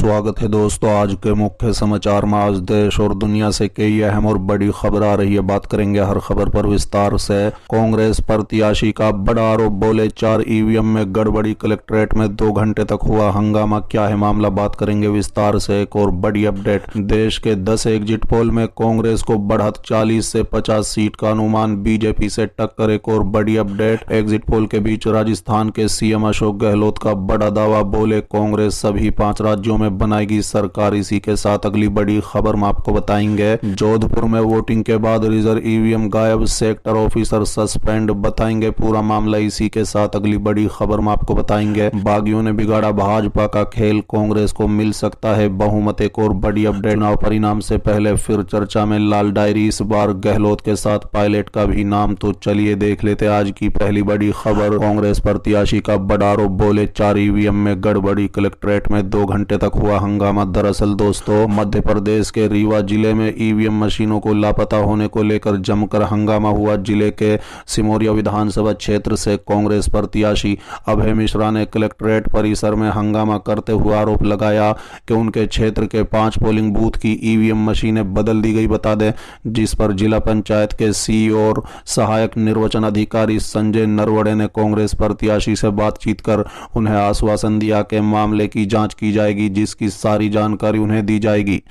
स्वागत है दोस्तों। आज के मुख्य समाचार में आज देश और दुनिया से कई अहम और बड़ी खबर आ रही है। बात करेंगे हर खबर पर विस्तार से। कांग्रेस प्रत्याशी का बड़ा आरोप, बोले 4 ईवीएम में गड़बड़ी, कलेक्ट्रेट में 2 घंटे तक हुआ हंगामा। क्या है मामला, बात करेंगे विस्तार से। एक और बड़ी अपडेट, देश के 10 एग्जिट पोल में कांग्रेस को बढ़त 40 से 50 सीट का अनुमान, बीजेपी से टक्कर। एक और बड़ी अपडेट, एग्जिट पोल के बीच राजस्थान के सीएम अशोक गहलोत का बड़ा दावा, बोले कांग्रेस सभी 5 राज्यों में बनाएगी सरकार। इसी के साथ अगली बड़ी खबर हम आपको बताएंगे। जोधपुर में वोटिंग के बाद रिजर्व ईवीएम गायब, सेक्टर ऑफिसर सस्पेंड, बताएंगे पूरा मामला। इसी के साथ अगली बड़ी खबर हम आपको बताएंगे। बागियों ने बिगाड़ा भाजपा का खेल, कांग्रेस को मिल सकता है बहुमत। एक और बड़ी अपडेट, चुनाव परिणाम से पहले फिर चर्चा में लाल डायरी, इस बार गहलोत के साथ पायलट का भी नाम। तो चलिए देख लेते आज की पहली बड़ी खबर। कांग्रेस प्रत्याशी का बड़ा आरोप, बोले 4 ईवीएम में गड़बड़ी, कलेक्ट्रेट में 2 घंटे तक हुआ हंगामा। दरअसल दोस्तों, मध्य प्रदेश के रीवा जिले में ईवीएम मशीनों को लापता होने को लेकर जमकर हंगामा हुआ। जिले के सिमोरिया विधानसभा क्षेत्र से कांग्रेस प्रत्याशी अभय मिश्रा ने कलेक्ट्रेट परिसर में हंगामा करते हुए आरोप लगाया कि उनके क्षेत्र के 5 पोलिंग बूथ की ईवीएम मशीनें बदल दी गई। बता दें, जिस पर जिला पंचायत के सीईओ और सहायक निर्वाचन अधिकारी संजय नरवड़े ने कांग्रेस प्रत्याशी से बातचीत कर उन्हें आश्वासन दिया कि मामले की जांच की जाएगी, जिसकी सारी जानकारी उन्हें दी जाएगी।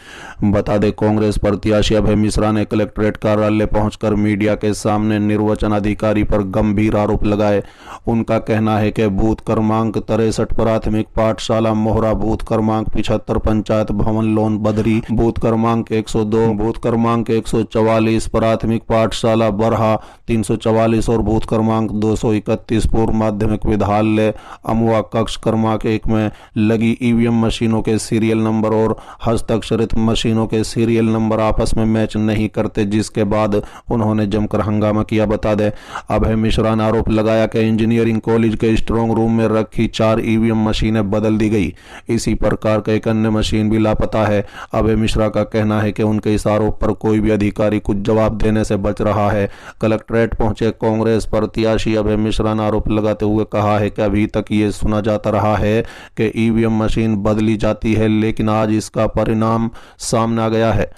बता दें, कांग्रेस प्रत्याशी अभय मिश्रा ने कलेक्ट्रेट कार्यालय पहुंचकर मीडिया के सामने निर्वाचन अधिकारी पर गंभीर आरोप लगाए। उनका कहना है कि बूथ क्रमांक 63 प्राथमिक पाठशाला मोहरा, बूथ क्रमांक 75 पंचायत भवन लोन बदरी, बूथ क्रमांक 102, बूथ क्रमांक 144 प्राथमिक पाठशाला बरहा 344 और बूथ क्रमांक 231 पूर्व माध्यमिक विद्यालय अमुआ कक्ष क्रमांक 1 में लगी ईवीएम मशीनों के सीरियल नंबर और हस्ताक्षरित मशीनों के सीरियल नंबर आपस में मैच नहीं करते, जिसके बाद उन्होंने जमकर हंगामा किया। बता दें, अभय मिश्रा ने आरोप लगाया कि इंजीनियरिंग कॉलेज के स्ट्रांग रूम में रखी 4 ईवीएम मशीनें बदल दी गई। इसी प्रकार का एक अन्य मशीन भी लापता है। अभय मिश्रा का कहना है कि उनके इस आरोप पर कोई भी अधिकारी कुछ जवाब देने से बच रहा है। कलेक्ट्रेट पहुंचे कांग्रेस प्रत्याशी अभय मिश्रा ने आरोप लगाते हुए कहा है कि अभी तक ये सुना जाता रहा है कि ईवीएम मशीन बदली जाती है, लेकिन आज इसका परिणाम सामने आ गया है।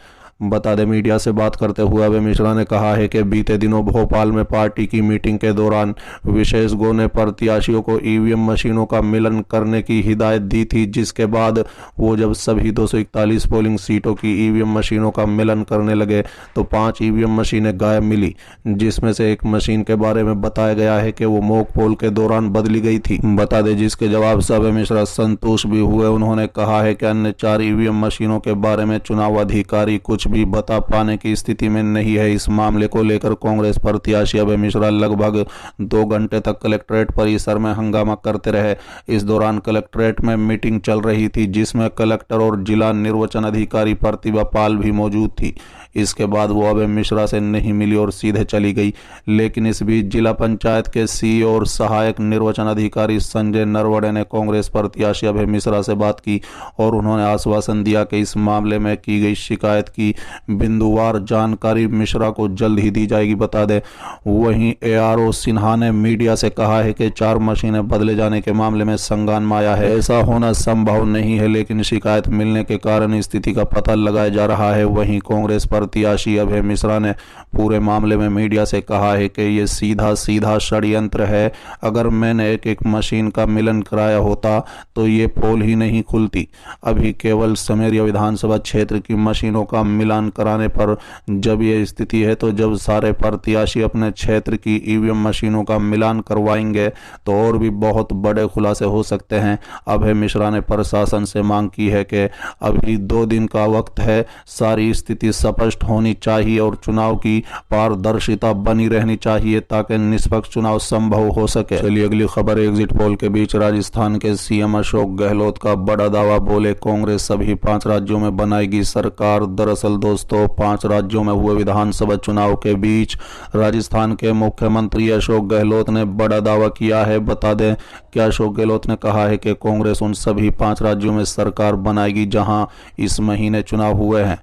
बता दें, मीडिया से बात करते हुए अभय मिश्रा ने कहा है कि बीते दिनों भोपाल में पार्टी की मीटिंग के दौरान विशेषज्ञों ने प्रत्याशियों को ईवीएम मशीनों का मिलन करने की हिदायत दी थी, जिसके बाद वो जब सभी 241 पोलिंग सीटों की ईवीएम मशीनों का मिलन करने लगे तो 5 ईवीएम मशीनें गायब मिली, जिसमें से एक मशीन के बारे में बताया गया है कि वो मॉक पोल के दौरान बदली गई थी। बता दें, जिसके जवाब से अभय मिश्रा संतुष्ट भी हुए। उन्होंने कहा है कि अन्य 4 ईवीएम मशीनों के बारे में चुनाव अधिकारी कुछ भी बता पाने की स्थिति में नहीं है। इस मामले को लेकर कांग्रेस प्रत्याशी अभय मिश्रा लगभग 2 घंटे तक कलेक्ट्रेट परिसर में हंगामा करते रहे। इस दौरान कलेक्ट्रेट में मीटिंग चल रही थी, जिसमें कलेक्टर और जिला निर्वाचन अधिकारी प्रतिभा पाल भी मौजूद थी। इसके बाद वो अभय मिश्रा से नहीं मिली और सीधे चली गई। लेकिन इस बीच जिला पंचायत के सीईओ और सहायक निर्वाचन अधिकारी संजय नरवड़े ने कांग्रेस प्रत्याशी अभय मिश्रा से बात की और उन्होंने आश्वासन दिया कि इस मामले में की गई शिकायत की बिंदुवार जानकारी मिश्रा को जल्द ही दी जाएगी। बता दें, वहीं एआरओ सिन्हा ने मीडिया से कहा है कि 4 मशीनें बदले जाने के मामले में संज्ञान में आया है। ऐसा होना संभव नहीं है, लेकिन शिकायत मिलने के कारण स्थिति का पता लगाया जा रहा है। वहीं कांग्रेस प्रत्याशी अभय मिश्रा ने पूरे मामले में मीडिया से कहा है कि ये सीधा षड्यंत्र है। अगर मैंने एक मशीन का मिलन कराया होता तो ये पोल ही नहीं खुलती। अभी केवल सिमोरिया विधानसभा क्षेत्र की मशीनों का मिलान कराने पर जब ये स्थिति है, तो जब सारे प्रत्याशी अपने क्षेत्र की ईवीएम मशीनों का मिलान करवाएंगे तो और भी बहुत बड़े खुलासे हो सकते हैं। अभय मिश्रा ने प्रशासन से मांग की है कि अभी 2 दिन का वक्त है, सारी स्थिति स्पष्ट होनी चाहिए और चुनाव की पारदर्शिता बनी रहनी चाहिए ताकि निष्पक्ष चुनाव संभव हो सके। चलिए अगली खबर, एग्जिट पोल के बीच राजस्थान के सीएम अशोक गहलोत का बड़ा दावा, बोले कांग्रेस सभी 5 राज्यों में बनाएगी सरकार। दरअसल दोस्तों, 5 राज्यों में हुए विधानसभा चुनाव के बीच राजस्थान के मुख्यमंत्री अशोक गहलोत ने बड़ा दावा किया है। बता दें कि अशोक गहलोत ने कहा है कि कांग्रेस उन सभी 5 राज्यों में सरकार बनाएगी जहां इस महीने चुनाव हुए हैं।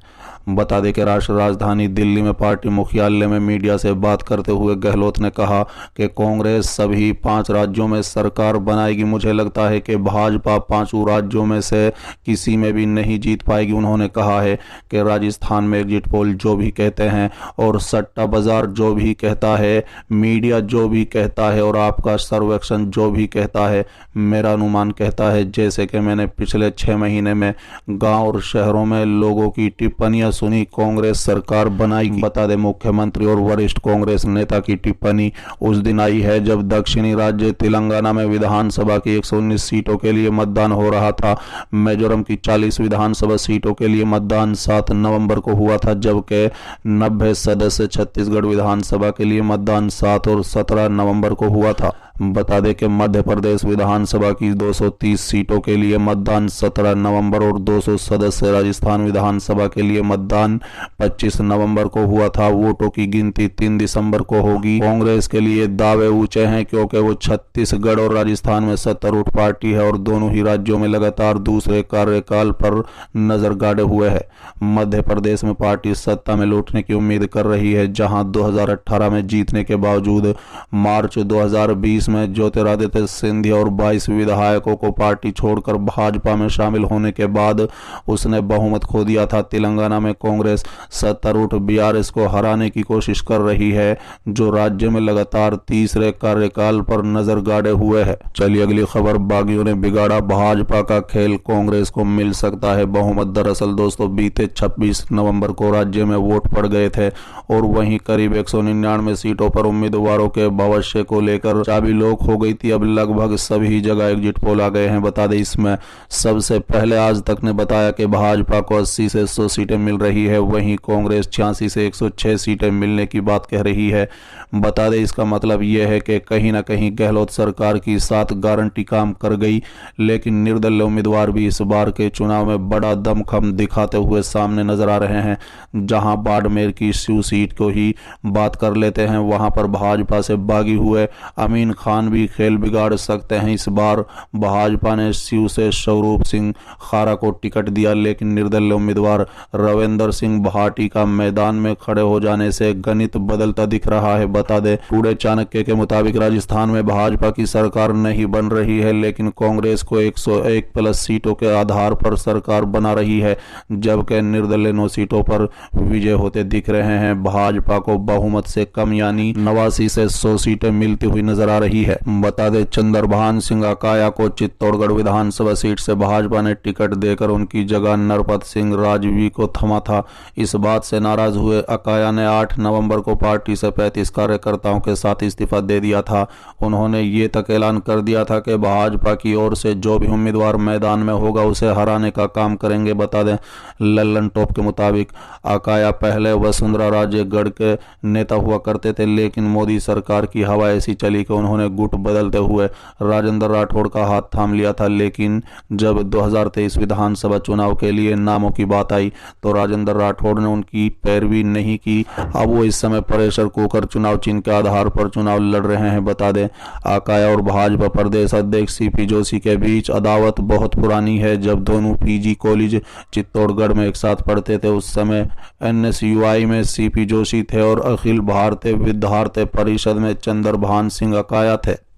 बता दें कि राष्ट्रीय राजधानी दिल्ली में पार्टी मुख्यालय में मीडिया से बात करते हुए गहलोत ने कहा कि कांग्रेस सभी 5 राज्यों में सरकार बनाएगी। मुझे लगता है कि भाजपा 5 राज्यों में से किसी में भी नहीं जीत पाएगी। उन्होंने कहा है कि राजस्थान में एग्जिट पोल जो भी कहते हैं और सट्टा बाजार जो भी कहता है, मीडिया जो भी कहता है और आपका सर्वेक्षण जो भी कहता है, मेरा अनुमान कहता है, जैसे कि मैंने पिछले 6 महीने में गांव और शहरों में लोगों की टिप्पणियां सुनी, कांग्रेस सरकार बनाएगी। बता दें मुख्यमंत्री और वरिष्ठ कांग्रेस नेता की टिप्पणी उस दिन आई है जब दक्षिणी राज्य तेलंगाना में विधानसभा की 119 सीटों के लिए मतदान हो रहा था। मिजोरम की 40 विधानसभा सीटों के लिए मतदान 7 नवंबर को हुआ था, जबकि 90 सदस्य छत्तीसगढ़ विधानसभा के लिए मतदान 7 और 17 नवंबर को हुआ था। बता दें कि मध्य प्रदेश विधानसभा की 230 सीटों के लिए मतदान 17 नवंबर और 200 सदस्य राजस्थान विधानसभा के लिए मतदान 25 नवंबर को हुआ था। वोटों की गिनती 3 दिसंबर को होगी। कांग्रेस के लिए दावे ऊंचे हैं क्योंकि वो छत्तीसगढ़ और राजस्थान में सत्तारूढ़ पार्टी है और दोनों ही राज्यों में लगातार दूसरे कार्यकाल पर नजर गाड़े हुए है। मध्य प्रदेश में पार्टी सत्ता में लौटने की उम्मीद कर रही है, जहां 2018 में जीतने के बावजूद मार्च 2020 में ज्योतिरादित्य सिंधिया और 22 विधायकों को पार्टी छोड़कर भाजपा में शामिल होने के बाद उसने बहुमत खो दिया था। तेलंगाना में कांग्रेस सत्तारूढ़ बीआरएस को हराने की कोशिश कर रही है, जो राज्य में लगातार तीसरे कार्यकाल पर नजर गाड़े हुए है। चलिए अगली खबर, बागियों ने बिगाड़ा भाजपा का खेल, कांग्रेस को मिल सकता है बहुमत। दरअसल दोस्तों बीते 26 नवंबर को राज्य में वोट पड़ गए थे और वहीं करीब 199 सीटों पर उम्मीदवारों के भविष्य को लेकर चाबी लोक हो गई थी। अब लगभग सभी जगह एग्जिट पोल आ गए हैं। बता दें इसमें सबसे पहले आज तक ने बताया कि भाजपा को 80 से 100 सीटें मिल रही है, वहीं कांग्रेस 86 से 106 सीटें मिलने की बात कह रही है। बता दें इसका मतलब यह है कि कहीं ना कहीं गहलोत सरकार की 7 गारंटी काम कर गई, लेकिन निर्दलीय उम्मीदवार भी इस बार के चुनाव में बड़ा दमखम दिखाते हुए सामने नजर आ रहे हैं। जहां बाड़मेर की शिव सीट को ही बात कर लेते हैं, वहां पर भाजपा से बागी हुए अमीन खान भी खेल बिगाड़ सकते हैं। इस बार भाजपा ने शिव से स्वरूप सिंह खारा को टिकट दिया, लेकिन निर्दलीय उम्मीदवार रविंदर सिंह भाटी का मैदान में खड़े हो जाने से गणित बदलता दिख रहा है। बता दें टुडे चाणक्य के मुताबिक राजस्थान में भाजपा की सरकार नहीं बन रही है, लेकिन कांग्रेस को 101 प्लस सीटों के आधार पर सरकार बना रही है, जबकि निर्दलीय 9 सीटों पर विजय होते दिख रहे हैं। भाजपा को बहुमत से कम यानी 89 से 100 सीटें मिलती हुई नजर आ रही है। बता दें चंद्रभान सिंह अकाया को चित्तौड़गढ़ विधानसभा सीट से भाजपा ने टिकट देकर उनकी जगह नरपत सिंह राजवी को थमा था। इस बात से नाराज हुए अकाया ने 8 नवंबर को पार्टी से 35 कार्यकर्ताओं के साथ इस्तीफा दे दिया था। उन्होंने ये तक ऐलान कर दिया था कि भाजपा की ओर से जो भी उम्मीदवार मैदान में होगा उसे हराने का काम करेंगे। बता दें लल्लन टॉप के मुताबिक अकाया पहले वसुंधरा राजे गढ़ के नेता हुआ करते थे, लेकिन मोदी सरकार की हवा ऐसी चली कि उन्होंने गुट बदलते हुए राजेंद्र राठौड़ का हाथ थाम लिया था। लेकिन जब 2023 विधानसभा चुनाव के लिए नामों की बात आई तो राजेंद्र राठौड़ ने उनकी पैरवी नहीं की। अब वो इस समय प्रेशर कुकर चुनाव चिन्ह के आधार पर चुनाव लड़ रहे हैं। बता दें अकाया और भाजपा प्रदेश अध्यक्ष सीपी जोशी के बीच अदावत बहुत पुरानी है। जब दोनों पीजी कॉलेज चित्तौड़गढ़ में एक साथ पढ़ते थे उस समय एनएसयूआई में सीपी जोशी थे और अखिल भारतीय विद्यार्थी परिषद में चंद्रभान सिंह अकाया थे।